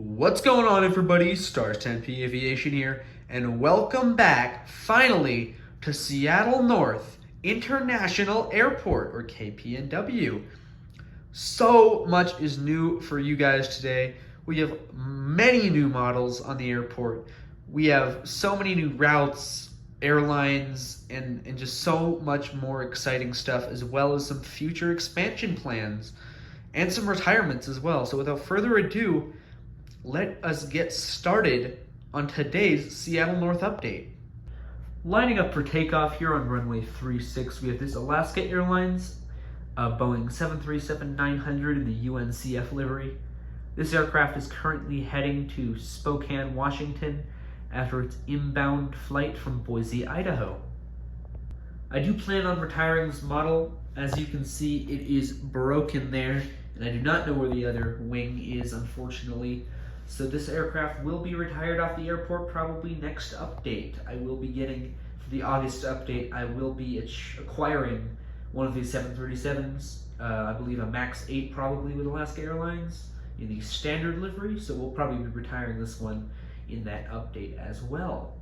What's going on, everybody? Stars 10P Aviation here, and welcome back, finally, to Seattle North International Airport, or KPNW. So much is new for you guys today. We have many new models on the airport. We have so many new routes, airlines, and just so much more exciting stuff, as well as some future expansion plans and some retirements as well. So without further ado, let us get started on today's Seattle North update. Lining up for takeoff here on runway 36, we have this Alaska Airlines Boeing 737-900 in the UNCF livery. This aircraft is currently heading to Spokane, Washington after its inbound flight from Boise, Idaho. I do plan on retiring this model. As you can see, it is broken there, and I do not know where the other wing is, unfortunately. So this aircraft will be retired off the airport probably next update. I will be getting, for the August update, I will be acquiring one of these 737s, I believe a MAX 8 probably with Alaska Airlines in the standard livery, so we'll probably be retiring this one in that update as well.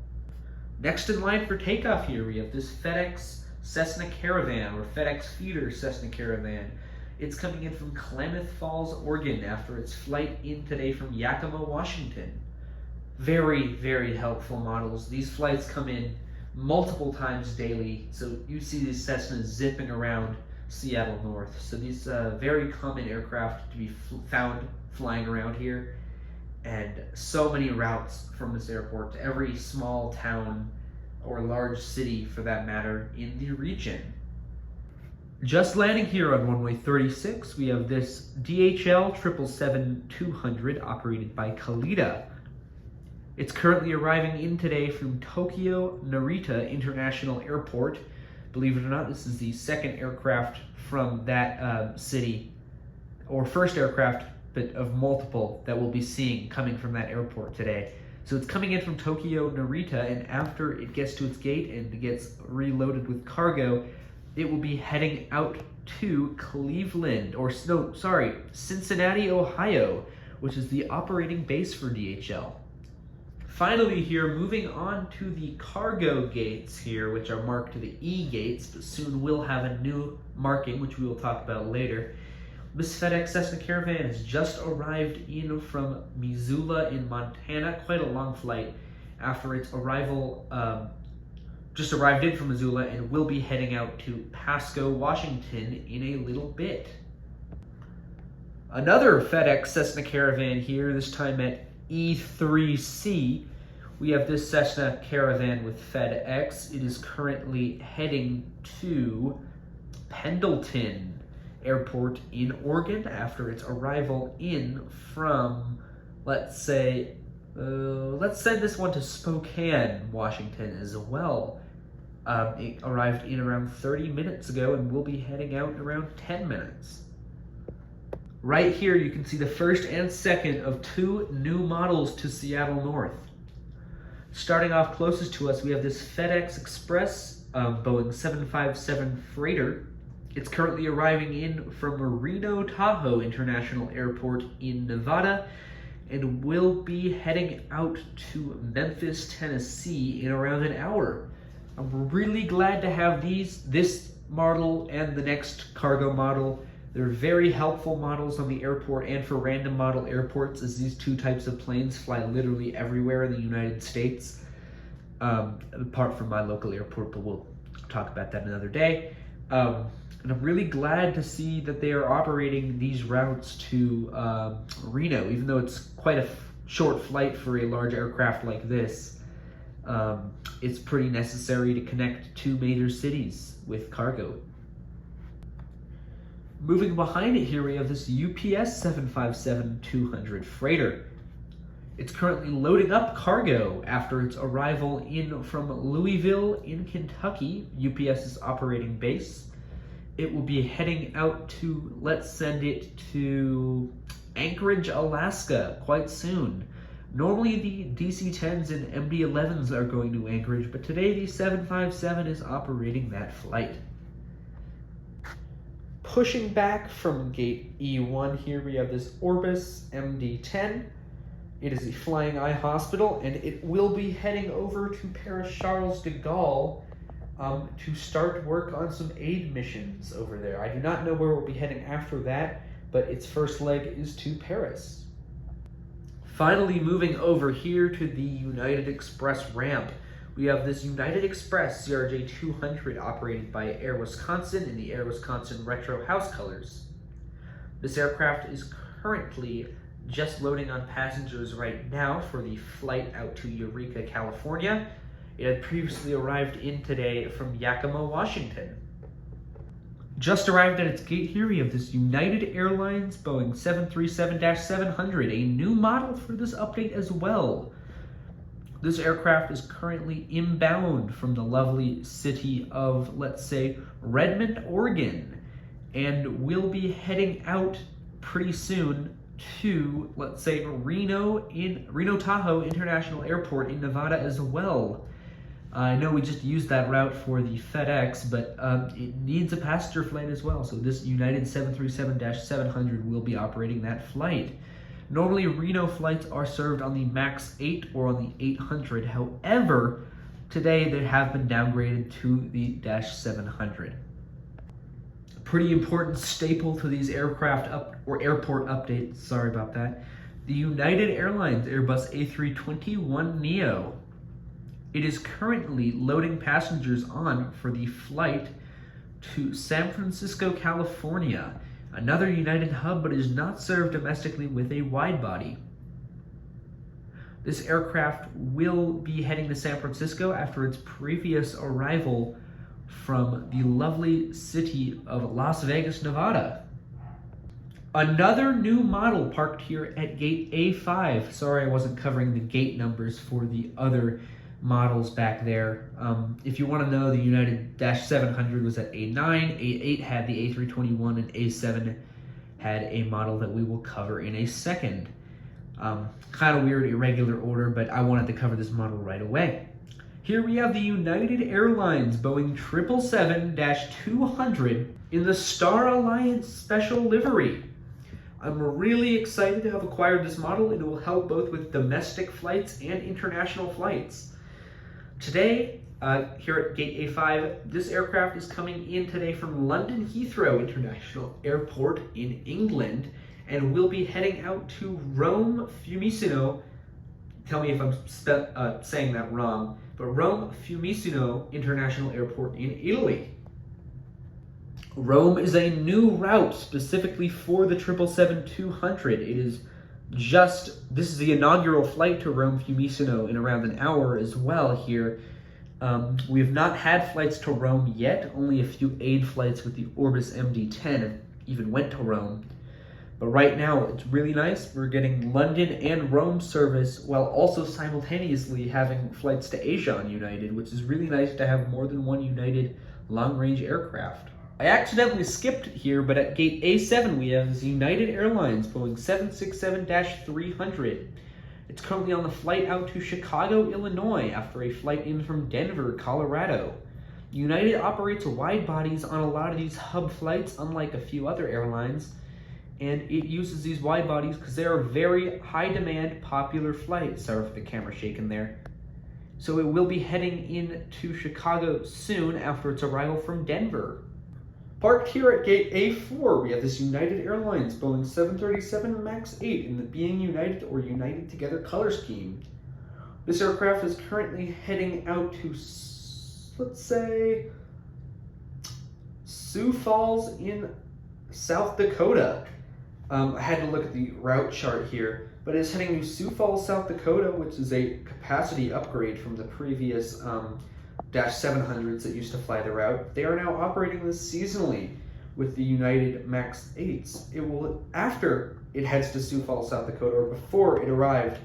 Next in line for takeoff here, we have this FedEx Cessna Caravan, or FedEx Feeder Cessna Caravan. It's coming in from Klamath Falls, Oregon after its flight in today from Yakima, Washington. Very, very helpful models. These flights come in multiple times daily, so you see these Cessnas zipping around Seattle North. So these very common aircraft to be found flying around here, and so many routes from this airport to every small town or large city for that matter in the region. Just landing here on runway 36, we have this DHL 777-200 operated by Khalida. It's currently arriving in today from Tokyo Narita International Airport. Believe it or not, this is the second aircraft from that city, or first aircraft, but of multiple that we'll be seeing coming from that airport today. So it's coming in from Tokyo Narita, and after it gets to its gate and gets reloaded with cargo, it will be heading out to Cincinnati, Ohio, which is the operating base for DHL. Finally here, moving on to the cargo gates here, which are marked to the E gates, but soon will have a new marking, which we will talk about later. This FedEx Cessna Caravan has just arrived in from Missoula in Montana, quite a long flight after its arrival, just arrived in from Missoula, and will be heading out to Pasco, Washington in a little bit. Another FedEx Cessna Caravan here, this time at E3C. We have this Cessna Caravan with FedEx. It is currently heading to Pendleton Airport in Oregon after its arrival in from, let's send this one to Spokane, Washington as well. It arrived in around 30 minutes ago and will be heading out in around 10 minutes. Right here you can see the first and second of two new models to Seattle North. Starting off closest to us, we have this FedEx Express Boeing 757 freighter. It's currently arriving in from Reno Tahoe International Airport in Nevada, and will be heading out to Memphis, Tennessee in around an hour. I'm really glad to have this model and the next cargo model. They're very helpful models on the airport and for random model airports, as these two types of planes fly literally everywhere in the United States, apart from my local airport, but we'll talk about that another day. And I'm really glad to see that they are operating these routes to Reno, even though it's quite a short flight for a large aircraft like this. It's pretty necessary to connect two major cities with cargo. Moving behind it here, we have this UPS 757-200 freighter. It's currently loading up cargo after its arrival in from Louisville in Kentucky, UPS's operating base. It will be heading out to, let's send it to Anchorage, Alaska quite soon. Normally the DC-10s and MD-11s are going to Anchorage, but today the 757 is operating that flight. Pushing back from gate E1 here, we have this Orbis MD-10. It is a flying eye hospital, and it will be heading over to Paris Charles de Gaulle to start work on some aid missions over there. I do not know where we'll be heading after that, but its first leg is to Paris. Finally, moving over here to the United Express ramp, we have this United Express CRJ-200 operated by Air Wisconsin in the Air Wisconsin Retro House colors. This aircraft is currently just loading on passengers right now for the flight out to Eureka, California. It had previously arrived in today from Yakima, Washington. Just arrived at its gate here, we have this United Airlines Boeing 737-700, a new model for this update as well. This aircraft is currently inbound from the lovely city of, let's say, Redmond, Oregon, and will be heading out pretty soon to, let's say, Reno Tahoe International Airport in Nevada as well. I know we just used that route for the FedEx, but it needs a passenger flight as well, so this United 737-700 will be operating that flight. Normally, Reno flights are served on the MAX 8 or on the 800. However, today they have been downgraded to the -700. A pretty important staple to these airport updates, sorry about that, the United Airlines Airbus A321neo. It is currently loading passengers on for the flight to San Francisco, California. Another United hub, but is not served domestically with a widebody. This aircraft will be heading to San Francisco after its previous arrival from the lovely city of Las Vegas, Nevada. Another new model parked here at gate A5. Sorry I wasn't covering the gate numbers for the other models back there. If you want to know, the United -700 was at A9, A8 had the A321, and A7 had a model that we will cover in a second. Kind of weird, irregular order, but I wanted to cover this model right away. Here we have the United Airlines Boeing 777-200 in the Star Alliance Special livery. I'm really excited to have acquired this model. It will help both with domestic flights and international flights. Today, here at Gate A5, this aircraft is coming in today from London Heathrow International Airport in England, and will be heading out to Rome Fiumicino. Tell me if I'm saying that wrong, but Rome Fiumicino International Airport in Italy. Rome is a new route specifically for the 777-200. This is the inaugural flight to Rome Fiumicino in around an hour as well here. We have not had flights to Rome yet, only a few aid flights with the Orbis MD-10 even went to Rome. But right now, it's really nice. We're getting London and Rome service while also simultaneously having flights to Asia on United, which is really nice to have more than one United long-range aircraft. I accidentally skipped here, but at gate A7 we have this United Airlines Boeing 767-300. It's currently on the flight out to Chicago, Illinois after a flight in from Denver, Colorado. United operates wide bodies on a lot of these hub flights, unlike a few other airlines, and it uses these wide bodies because they are very high demand, popular flights. Sorry for the camera shaking there. So it will be heading into Chicago soon after its arrival from Denver. Parked here at gate A4, we have this United Airlines Boeing 737 MAX 8 in the Being United or United Together color scheme. This aircraft is currently heading out to, let's say, Sioux Falls in South Dakota. I had to look at the route chart here, but it's heading to Sioux Falls, South Dakota, which is a capacity upgrade from the previous -700s that used to fly the route. They are now operating this seasonally with the United MAX 8s. It will, after it heads to Sioux Falls, South Dakota, or before it arrived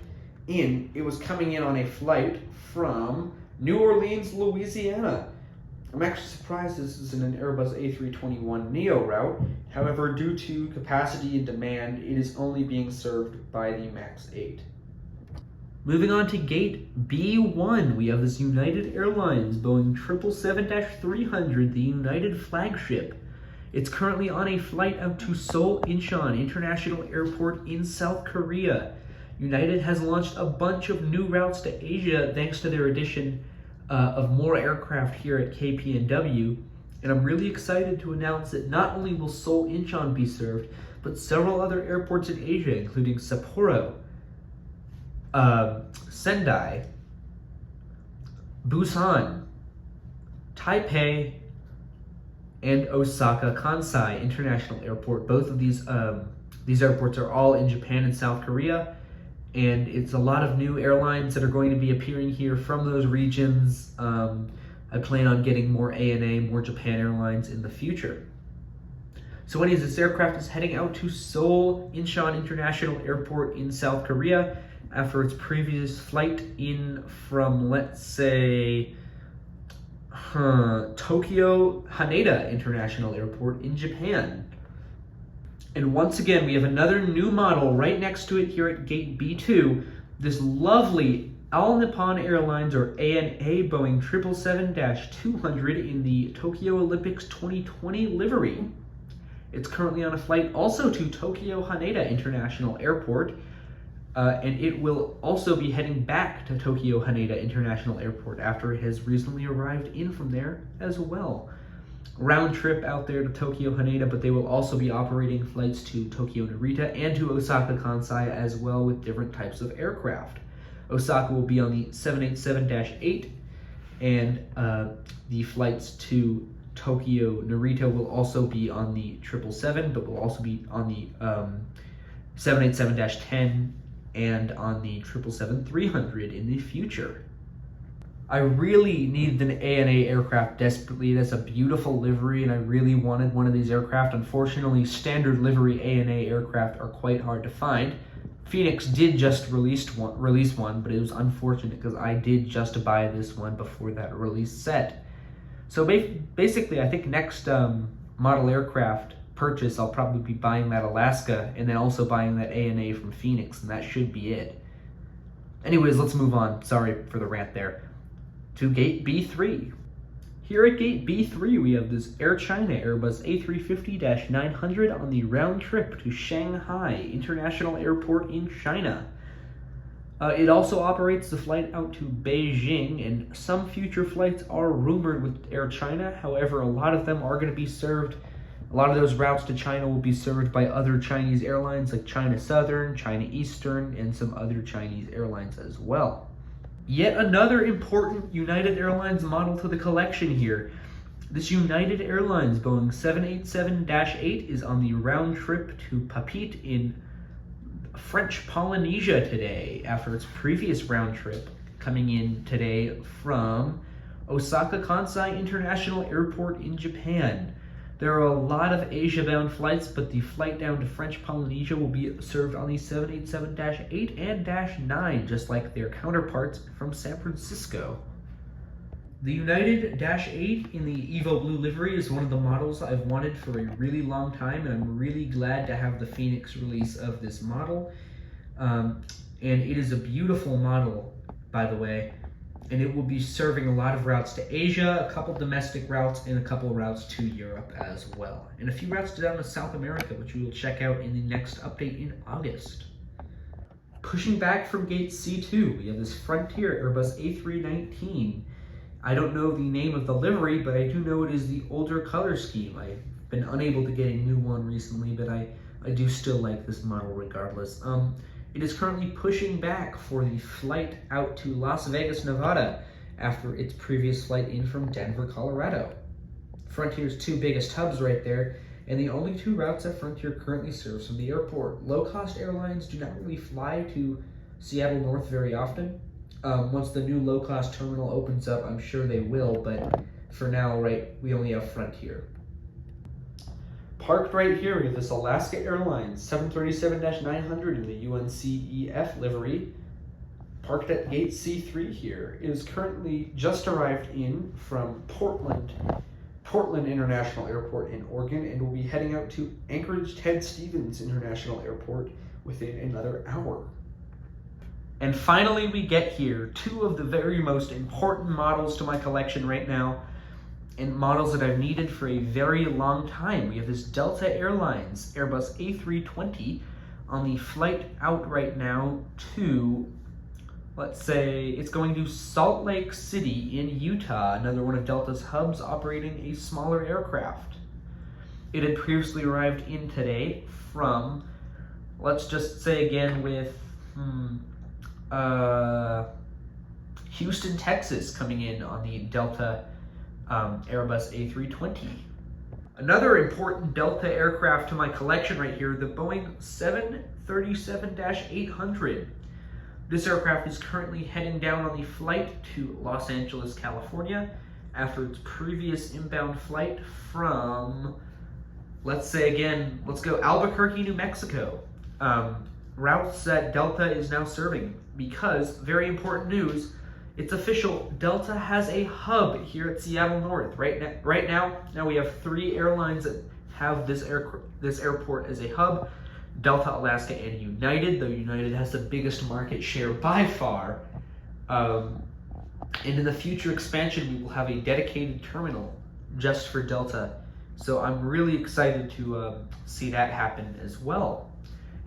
it was coming in on a flight from New Orleans, Louisiana. I'm actually surprised this is in an Airbus A321neo route. However, due to capacity and demand, it is only being served by the MAX 8. Moving on to gate B1, we have this United Airlines Boeing 777-300, the United flagship. It's currently on a flight out to Seoul Incheon International Airport in South Korea. United has launched a bunch of new routes to Asia thanks to their addition of more aircraft here at KPNW. And I'm really excited to announce that not only will Seoul Incheon be served, but several other airports in Asia, including Sapporo, Sendai, Busan, Taipei, and Osaka Kansai International Airport. Both of these airports are all in Japan and South Korea, and it's a lot of new airlines that are going to be appearing here from those regions. I plan on getting more ANA, more Japan Airlines in the future. So anyways, this aircraft is heading out to Seoul Incheon International Airport in South Korea after its previous flight in from, let's say, Tokyo Haneda International Airport in Japan. And once again, we have another new model right next to it here at Gate B2, this lovely All Nippon Airlines or ANA Boeing 777-200 in the Tokyo Olympics 2020 livery. It's currently on a flight also to Tokyo Haneda International Airport, and it will also be heading back to Tokyo Haneda International Airport after it has recently arrived in from there as well. Round trip out there to Tokyo Haneda, but they will also be operating flights to Tokyo Narita and to Osaka Kansai as well with different types of aircraft. Osaka will be on the 787-8, and the flights to Tokyo Narita will also be on the 777, but will also be on the 787-10 and on the 777-300 in the future. I really needed an ANA aircraft desperately. That's a beautiful livery, and I really wanted one of these aircraft. Unfortunately, standard livery ANA aircraft are quite hard to find. Phoenix did just release one, but it was unfortunate because I did just buy this one before that release set. So basically, I think next model aircraft purchase, I'll probably be buying that Alaska and then also buying that ANA from Phoenix, and that should be it. Anyways, let's move on. Sorry for the rant there. To Gate B3. Here at Gate B3, we have this Air China Airbus A350-900 on the round trip to Shanghai International Airport in China. It also operates the flight out to Beijing, and some future flights are rumored with Air China. However, a lot of them are going to be served. A lot of those routes to China will be served by other Chinese airlines like China Southern, China Eastern, and some other Chinese airlines as well. Yet another important United Airlines model to the collection here. This United Airlines Boeing 787-8 is on the round trip to Papeete in French Polynesia today after its previous round trip coming in today from Osaka Kansai International Airport in Japan. There are a lot of Asia-bound flights, but the flight down to French Polynesia will be served on the 787-8 and -9, just like their counterparts from San Francisco. The United -8 in the Evo Blue livery is one of the models I've wanted for a really long time, and I'm really glad to have the Phoenix release of this model. And it is a beautiful model, by the way, and it will be serving a lot of routes to Asia, a couple domestic routes, and a couple routes to Europe as well. And a few routes down to South America, which we will check out in the next update in August. Pushing back from Gate C2, we have this Frontier Airbus A319. I don't know the name of the livery, but I do know it is the older color scheme. I've been unable to get a new one recently, but I do still like this model regardless. It is currently pushing back for the flight out to Las Vegas, Nevada, after its previous flight in from Denver, Colorado. Frontier's two biggest hubs right there, and the only two routes that Frontier currently serves from the airport. Low-cost airlines do not really fly to Seattle North very often. Once the new low-cost terminal opens up, I'm sure they will, but for now, right, we only have Frontier. Parked right here, we have this Alaska Airlines 737-900 in the UNCEF livery, parked at Gate C3 here. It is currently just arrived in from Portland International Airport in Oregon, and will be heading out to Anchorage Ted Stevens International Airport within another hour. And finally, we get here two of the very most important models to my collection right now, and models that I've needed for a very long time. We have this Delta Airlines Airbus A320 on the flight out right now to, let's say, it's going to Salt Lake City in Utah, another one of Delta's hubs operating a smaller aircraft. It had previously arrived in today from, let's just say again with Houston, Texas, coming in on the Delta Airbus A320. Another important Delta aircraft to my collection right here, the Boeing 737-800. This aircraft is currently heading down on the flight to Los Angeles, California, after its previous inbound flight from, let's say again, let's go Albuquerque, New Mexico. Routes that Delta is now serving, because, very important news, it's official, Delta has a hub here at Seattle North. Right now we have 3 airlines that have this airport as a hub: Delta, Alaska, and United, though United has the biggest market share by far. And in the future expansion, we will have a dedicated terminal just for Delta. So I'm really excited to see that happen as well.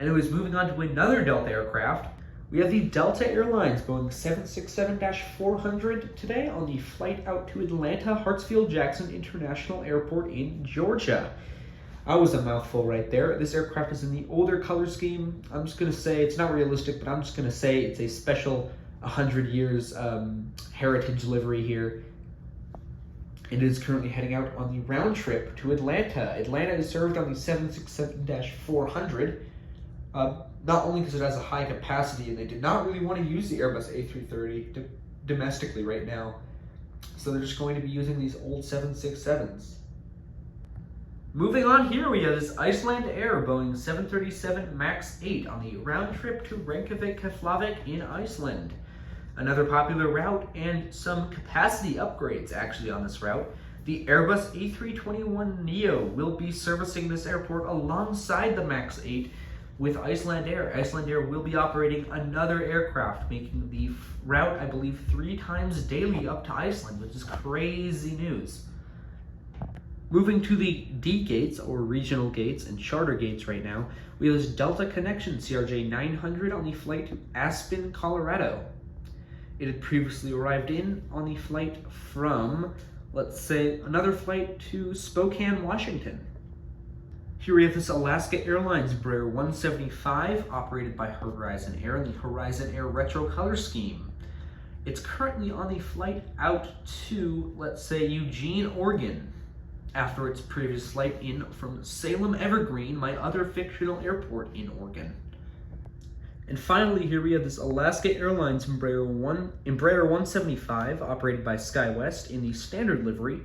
Anyways, moving on to another Delta aircraft, we have the Delta Airlines Boeing 767-400 today on the flight out to Atlanta Hartsfield-Jackson International Airport in Georgia. I was a mouthful right there. This aircraft is in the older color scheme. I'm just going to say, it's not realistic, but I'm just going to say it's a special 100 years heritage livery here. It is currently heading out on the round trip to Atlanta. Atlanta is served on the 767-400. Not only because it has a high capacity, and they did not really want to use the Airbus A330 domestically right now, so they're just going to be using these old 767s. Moving on here, we have this Icelandair Boeing 737 MAX 8 on the round trip to Reykjavik, Keflavik in Iceland. Another popular route and some capacity upgrades actually on this route. The Airbus A321neo will be servicing this airport alongside the MAX 8 with Icelandair. Icelandair will be operating another aircraft, making the route, I believe, 3 times daily up to Iceland, which is crazy news. Moving to the D gates, or regional gates, and charter gates right now, we have this Delta Connection CRJ 900 on the flight to Aspen, Colorado. It had previously arrived in on the flight from, let's say, another flight to Spokane, Washington. Here we have this Alaska Airlines Embraer 175 operated by Horizon Air in the Horizon Air Retro Color Scheme. It's currently on the flight out to, let's say, Eugene, Oregon, after its previous flight in from Salem Evergreen, my other fictional airport in Oregon. And finally, here we have this Alaska Airlines Embraer 175 operated by SkyWest in the standard livery.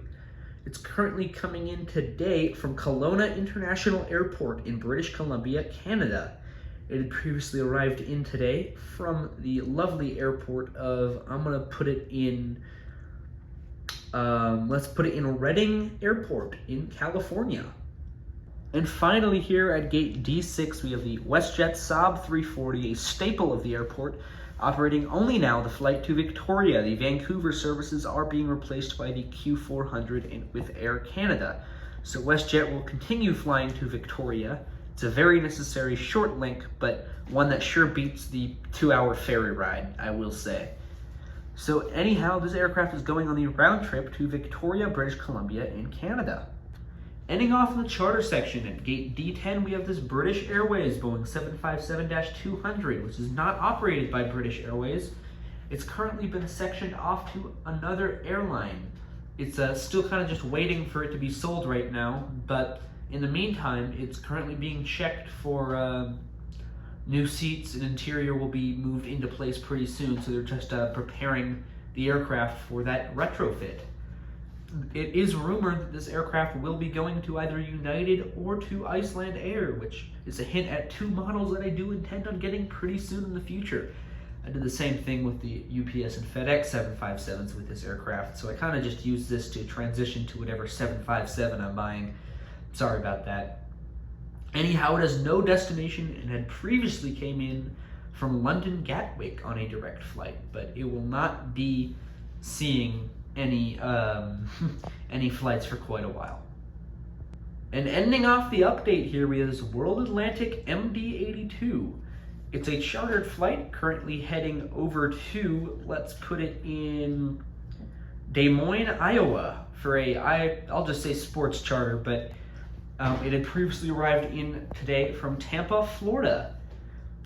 It's currently coming in today from Kelowna International Airport in British Columbia, Canada. It had previously arrived in today from the lovely airport of, I'm going to put it in, let's put it in Redding Airport in California. And finally here at gate D6, we have the WestJet Saab 340, a staple of the airport, operating only now the flight to Victoria. The Vancouver services are being replaced by the Q400 with Air Canada. So WestJet will continue flying to Victoria. It's a very necessary short link, but one that sure beats the 2-hour ferry ride, I will say. So anyhow, this aircraft is going on the round trip to Victoria, British Columbia in Canada. Ending off in the charter section at gate D10, we have this British Airways Boeing 757-200, which is not operated by British Airways. It's currently been sectioned off to another airline. It's still kind of just waiting for it to be sold right now, but in the meantime, it's currently being checked for new seats, and interior will be moved into place pretty soon, so they're just preparing the aircraft for that retrofit. It is rumored that this aircraft will be going to either United or to Icelandair, which is a hint at 2 models that I do intend on getting pretty soon in the future. I did the same thing with the UPS and FedEx 757s with this aircraft, so I kind of just used this to transition to whatever 757 I'm buying. Sorry about that. Anyhow, it has no destination and had previously came in from London Gatwick on a direct flight, but it will not be seeing any flights for quite a while. And ending off the update here, we have this World Atlantic MD-82. It's a chartered flight currently heading over to, let's put it in Des Moines, Iowa for I'll just say sports charter, but it had previously arrived in today from Tampa, Florida.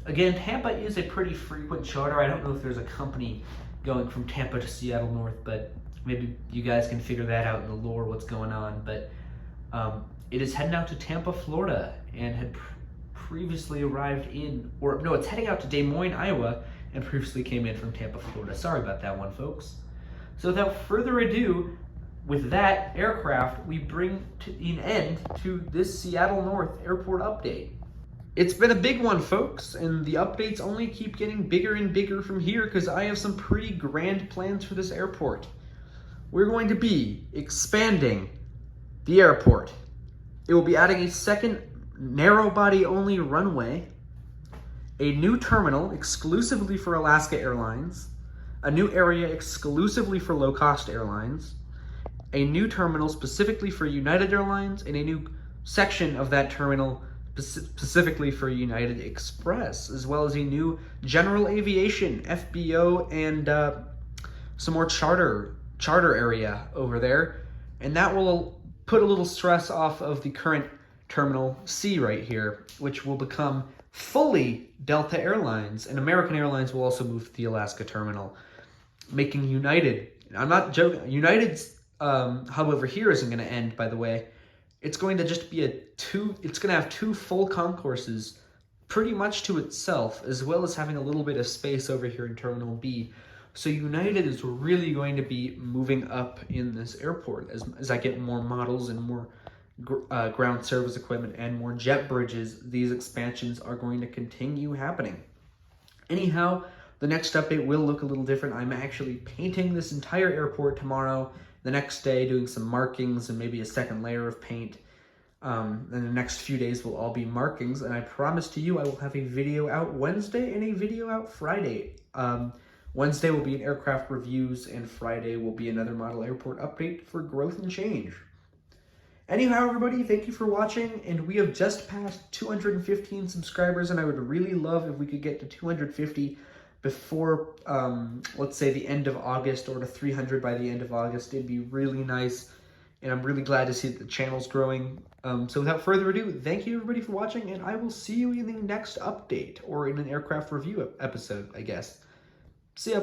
Again, Tampa is a pretty frequent charter. I don't know if there's a company going from Tampa to Seattle North, but maybe you guys can figure that out in the lore, what's going on. But it is heading out to Tampa, Florida, and had previously arrived it's heading out to Des Moines, Iowa, and previously came in from Tampa, Florida. Sorry about that one, folks. So without further ado, with that aircraft, we bring to an end to this Seattle North airport update. It's been a big one, folks, and the updates only keep getting bigger and bigger from here because I have some pretty grand plans for this airport. We're going to be expanding the airport. It will be adding a second narrow-body only runway, a new terminal exclusively for Alaska Airlines, a new area exclusively for low-cost airlines, a new terminal specifically for United Airlines, and a new section of that terminal specifically for United Express, as well as a new general aviation, FBO, and some more charter area over there. And that will put a little stress off of the current Terminal C right here, which will become fully Delta Airlines, and American Airlines will also move to the Alaska terminal, making United, I'm not joking, United's hub over here isn't going to end, by the way. It's going to just be it's going to have two full concourses pretty much to itself, as well as having a little bit of space over here in Terminal B. So United is really going to be moving up in this airport as I get more models and more ground service equipment and more jet bridges. These expansions are going to continue happening. Anyhow, the next update will look a little different. I'm actually painting this entire airport tomorrow, the next day doing some markings and maybe a second layer of paint. And the next few days will all be markings, and I promise to you I will have a video out Wednesday and a video out Friday. Wednesday will be an aircraft reviews, and Friday will be another model airport update for growth and change. Anyhow, everybody, thank you for watching, and we have just passed 215 subscribers, and I would really love if we could get to 250 before, let's say, the end of August, or to 300 by the end of August. It'd be really nice, and I'm really glad to see that the channel's growing. So without further ado, thank you, everybody, for watching, and I will see you in the next update, or in an aircraft review episode, I guess. See ya.